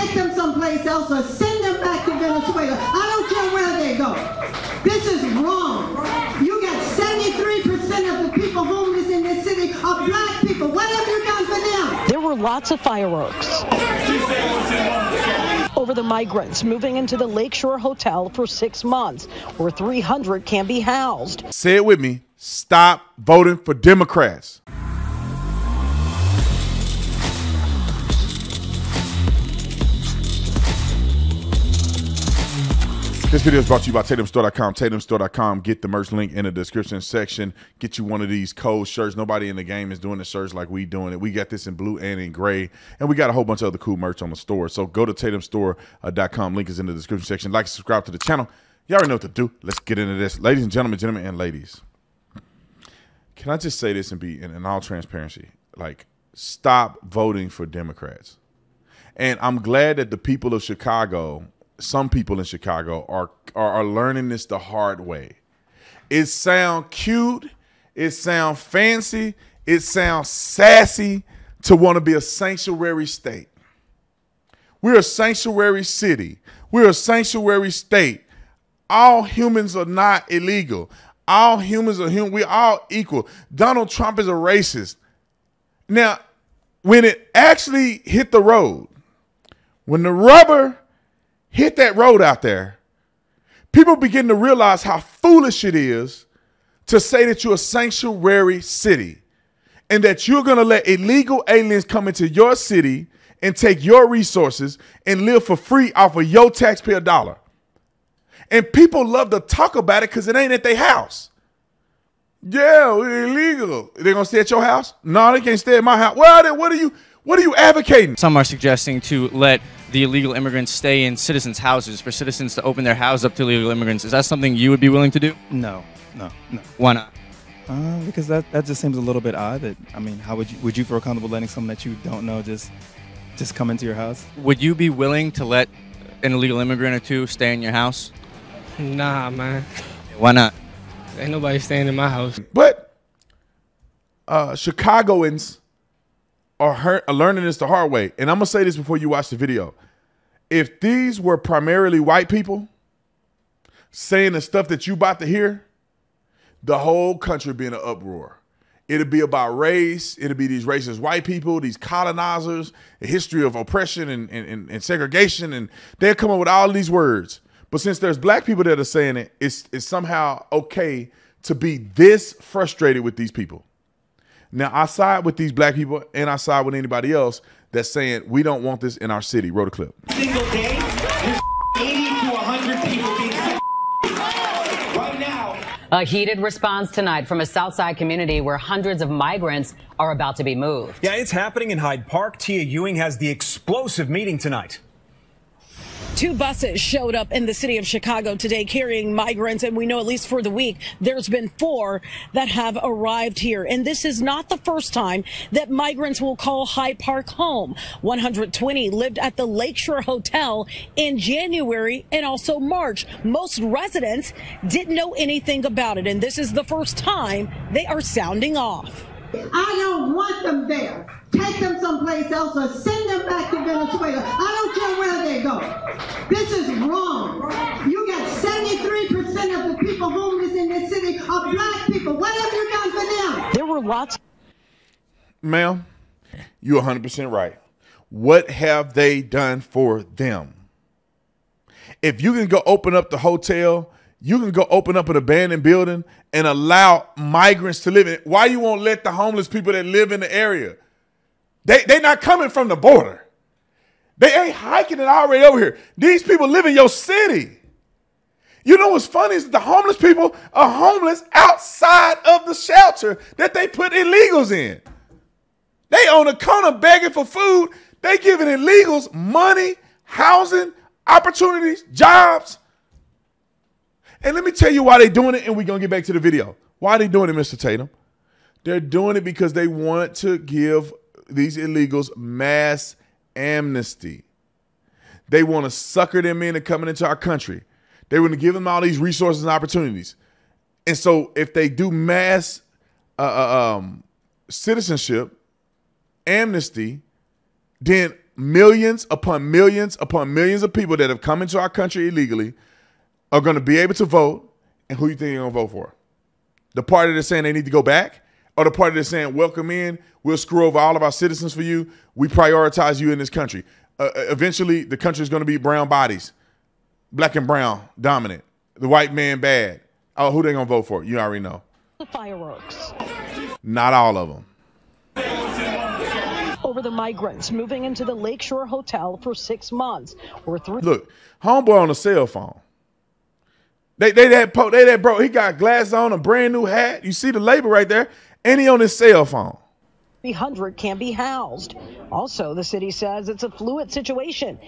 take them someplace else or send them back to Venezuela. I don't care where they go. This is wrong. You got 73% of the people homeless in this city are black people. What have you done for them? There were lots of fireworks over the migrants moving into the Lakeshore Hotel for 6 months, where 300 can be housed. Say it with me. Stop voting for Democrats. This video is brought to you by TatumStore.com. TatumStore.com. Get the merch link in the description section. Get you one of these cold shirts. Nobody in the game is doing the shirts like we doing it. We got this in blue and in gray, and we got a whole bunch of other cool merch on the store. So go to TatumStore.com. Link is in the description section. Like and subscribe to the channel. You already know what to do. Let's get into this. Ladies and gentlemen and ladies, can I just say this and be in all transparency? Like, stop voting for Democrats. And I'm glad that the people of Chicago, some people in Chicago are learning this the hard way. It sounds cute. It sounds fancy. It sounds sassy to want to be a sanctuary state. We're a sanctuary city. We're a sanctuary state. All humans are not illegal. All humans are human. We're all equal. Donald Trump is a racist. Now, when it actually hit the road, when the rubber hit that road out there, people begin to realize how foolish it is to say that you're a sanctuary city and that you're going to let illegal aliens come into your city and take your resources and live for free off of your taxpayer dollar. And people love to talk about it because it ain't at their house. Yeah, we're illegal. They're going to stay at your house? No, they can't stay at my house. Well, then what are you advocating? Some are suggesting to let the illegal immigrants stay in citizens' houses, for citizens to open their house up to illegal immigrants. Is that something you would be willing to do? No. Why not? Because that just seems a little bit odd. I mean, how would you feel comfortable letting someone that you don't know just come into your house? Would you be willing to let an illegal immigrant or two stay in your house? Nah, man. Why not? Ain't nobody staying in my house. But Chicagoans are learning this the hard way. And I'm going to say this before you watch the video. If these were primarily white people saying the stuff that you about to hear, the whole country would be in an uproar. It'd be about race. It'd be these racist white people, these colonizers, a history of oppression and segregation. And they'll come up with all these words. But since there's black people that are saying it, it's somehow okay to be this frustrated with these people. Now, I side with these black people, and I side with anybody else that's saying we don't want this in our city. Roll the clip. Single day, there's 80 to 100 people being sick right now. A heated response tonight from a Southside community where hundreds of migrants are about to be moved. Yeah, it's happening in Hyde Park. Tia Ewing has the explosive meeting tonight. 2 buses showed up in the city of Chicago today carrying migrants, and we know at least for the week there's been 4 that have arrived here. And this is not the first time that migrants will call Hyde Park home. 120 lived at the Lakeshore Hotel in January and also March. Most residents didn't know anything about it, and this is the first time they are sounding off. I don't want them there. Take them someplace else or send them back to Venezuela. I don't care where they go. This is wrong. You got 73% of the people homeless in this city are black people. What have you done for them? There were lots. Ma'am, you're 100% right. What have they done for them? If you can go open up the hotel, you can go open up an abandoned building and allow migrants to live in it. Why you won't let the homeless people that live in the area? They're not coming from the border. They ain't hiking it already over here. These people live in your city. You know what's funny is that the homeless people are homeless outside of the shelter that they put illegals in. They on the corner begging for food. They giving illegals money, housing, opportunities, jobs. And let me tell you why they're doing it, and we're going to get back to the video. Why are they doing it, Mr. Tatum? They're doing it because they want to give these illegals mass amnesty. They want to sucker them into coming into our country. They want to give them all these resources and opportunities. And so if they do mass citizenship amnesty, then millions upon millions upon millions of people that have come into our country illegally are going to be able to vote, and who you think you're going to vote for? The party that's saying they need to go back, or the party that's saying, welcome in, we'll screw over all of our citizens for you, we prioritize you in this country. Eventually, the country is going to be brown bodies, black and brown dominant, the white man bad. Oh, who they going to vote for? You already know. The fireworks. Not all of them. Over the migrants moving into the Lakeshore Hotel for 6 months. Look, homeboy on a cell phone. They that bro, he got glasses on, a brand new hat. You see the label right there, and he on his cell phone. 300 can be housed. Also, the city says it's a fluid situation.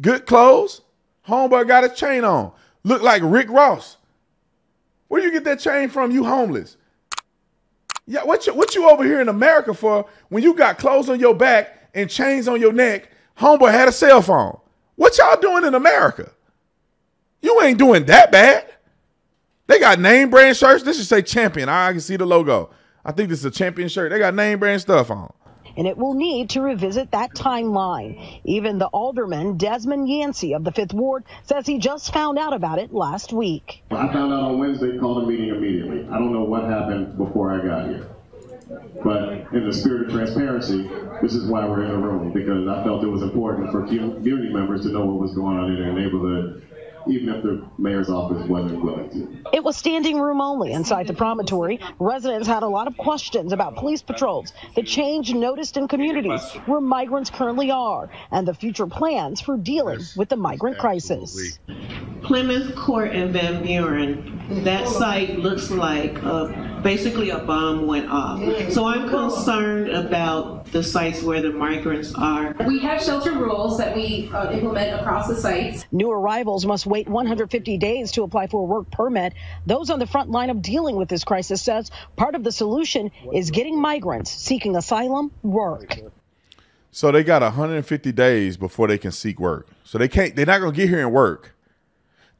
Good clothes. Homeboy got a chain on. Look like Rick Ross. Where you get that chain from? You homeless. Yeah, what you over here in America for when you got clothes on your back and chains on your neck? Homeboy had a cell phone. What y'all doing in America? You ain't doing that bad. They got name brand shirts. This should say Champion. I can see the logo. I think this is a Champion shirt. They got name brand stuff on. And it will need to revisit that timeline. Even the alderman, Desmond Yancey of the 5th Ward, says he just found out about it last week. I found out on Wednesday, called a meeting immediately. I don't know what happened before I got here. But in the spirit of transparency, this is why we're in the room, because I felt it was important for community members to know what was going on in their neighborhood, even if the mayor's office wasn't willing to. It was standing room only inside the promontory. Residents had a lot of questions about police patrols, the change noticed in communities where migrants currently are, and the future plans for dealing with the migrant crisis. Plymouth Court and Van Buren, that site looks like basically a bomb went off. So I'm concerned about the sites where the migrants are. We have shelter rules that we implement across the sites. New arrivals must wait 150 days to apply for a work permit. Those on the front line of dealing with this crisis says part of the solution is getting migrants seeking asylum work. So they got 150 days before they can seek work. So they're not going to get here and work.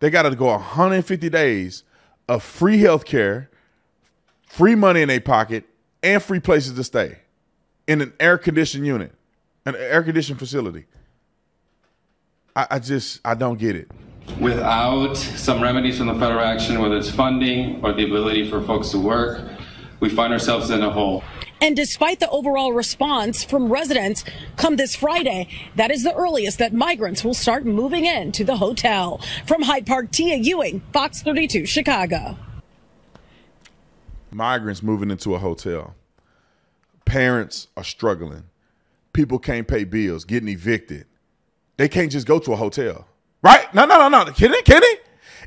They got to go 150 days of free health care, free money in their pocket, and free places to stay in an air-conditioned unit, an air-conditioned facility. I don't get it. Without some remedies from the federal action, whether it's funding or the ability for folks to work, we find ourselves in a hole. And despite the overall response from residents, come this Friday, that is the earliest that migrants will start moving into the hotel. From Hyde Park, Tia Ewing, Fox 32, Chicago. Migrants moving into a hotel. Parents are struggling. People can't pay bills, getting evicted. They can't just go to a hotel. Right? No. Kidding?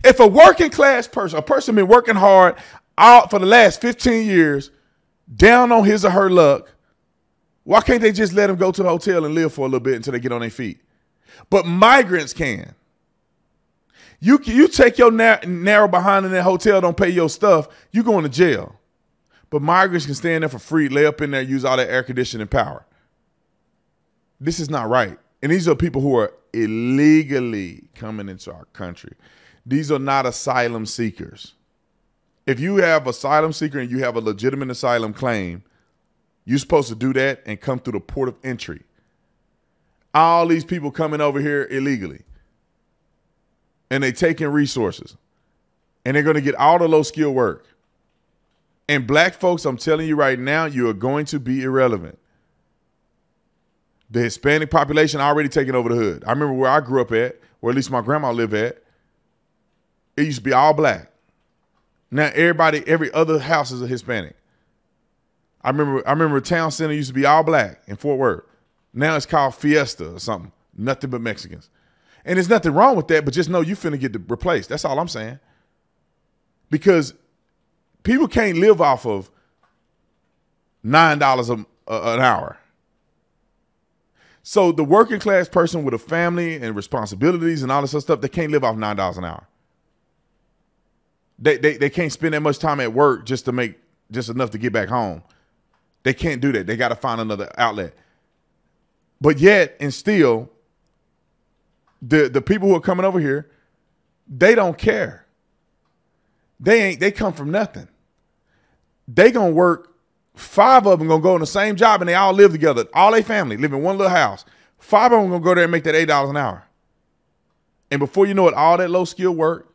If a working class person, a person been working hard out for the last 15 years, down on his or her luck, why can't they just let them go to the hotel and live for a little bit until they get on their feet? But migrants can. You take your narrow behind in that hotel, don't pay your stuff, you going to jail. But migrants can stay in there for free, lay up in there, use all that air conditioning power. This is not right. And these are people who are illegally coming into our country. These are not asylum seekers. If you have asylum seeker and you have a legitimate asylum claim, you're supposed to do that and come through the port of entry. All these people coming over here illegally, and they taking resources, and they're going to get all the low skill work. And black folks, I'm telling you right now, you are going to be irrelevant. The Hispanic population already taking over the hood. I remember where I grew up at, or at least my grandma lived at, it used to be all black. Now every other house is a Hispanic. I remember town center used to be all black in Fort Worth. Now it's called Fiesta or something. Nothing but Mexicans. And there's nothing wrong with that, but just know you finna get replaced. That's all I'm saying. Because people can't live off of $9 an hour. So the working class person with a family and responsibilities and all this other stuff, they can't live off $9 an hour. They can't spend that much time at work just to make just enough to get back home. They can't do that. They got to find another outlet. But yet and still, the people who are coming over here, they don't care. They come from nothing. They gonna work. 5 of them gonna go in the same job and they all live together. All their family live in one little house. 5 of them gonna go there and make that $8 an hour. And before you know it, all that low skill work,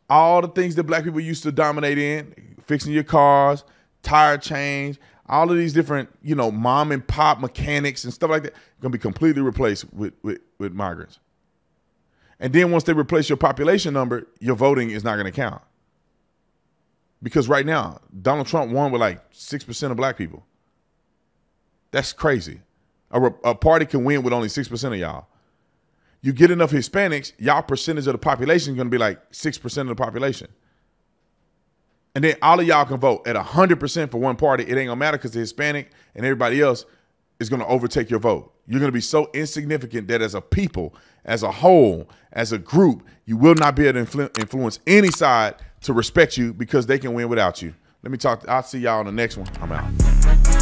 all the things that black people used to dominate in, fixing your cars, tire change, all of these different, mom and pop mechanics and stuff like that, gonna be completely replaced with migrants. And then once they replace your population number, your voting is not gonna count. Because right now, Donald Trump won with like 6% of black people. That's crazy. A party can win with only 6% of y'all. You get enough Hispanics, y'all percentage of the population is going to be like 6% of the population. And then all of y'all can vote at 100% for one party. It ain't going to matter because the Hispanic and everybody else is going to overtake your vote. You're going to be so insignificant that as a people, as a whole, as a group, you will not be able to influence any side to respect you because they can win without you. Let me talk. I'll see y'all on the next one. I'm out.